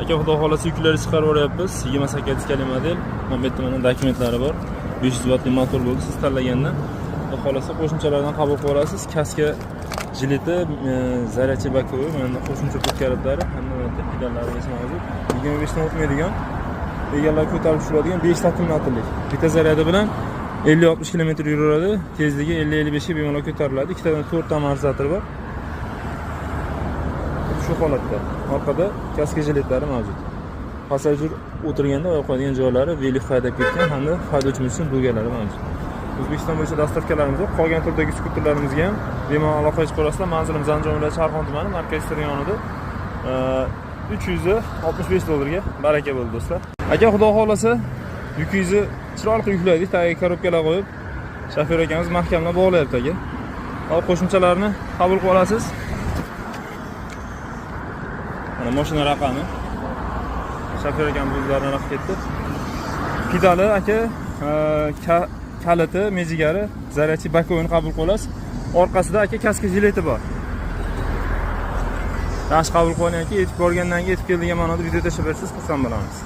Aka xudo xolasa yuklarni chiqarib yuryapmiz. 28 kali model. Mana bu yerda mana dokumentlari bor. 500 vatli motor bo'ldi. Siz tanlaganda xudo xolasa qo'shimchalardan qabul qilib olasiz. Kaska jileti, zaryadchi bakovi, mana qo'shimcha kalitlari, hamda pedallari mavjud. 25 dan o'tmaydigan, egallar ko'tarib tushiradigan 5 ta akkumulyatorlik. Bitta zaryadi bilan 50-60 km yuraveradi. Tezligi 50-55 ga bemalol ko'tariladi. Ikkitadan 4 ta amortizator bor. Shu holatda orqada kaska jiletlari mavjud. Passajir o'tirganda oyoq qo'yadigan joylari velif haydab ketgan hamda haydovchimiz uchun bo'galari mavjud. O'zbekiston bo'yicha dastavkalarimiz bor. Qolgan turdagi skuterlarimizga ham bemalol aloqa qilib ko'rasizlar. Manzilimiz Andijon viloyati Sharqon tumani Markaziy Stadion yonida. 365 dollarga baraka bo'ldi do'stlar. Aka xudo xolasa yukingizni chiroyli yuklaydik. Tagiga korobkalar qo'yib, shofyor akamiz mahkamlab bog'layapti aka. Hop qo'shimchalarni qabul qilib olasiz. Mana mashina raqami. Shofyor akamiz o'zlari narx ketdi. Pedali aka, kaliti, mejigari, zaryadchi bakovini qabul qilasiz. Orqasida aka kaska jileti bor. Tash qabul qilinganki, yetib borgandan keyin yetib keldigan ma'noda video tashlab bersangiz xursand bo'lamiz.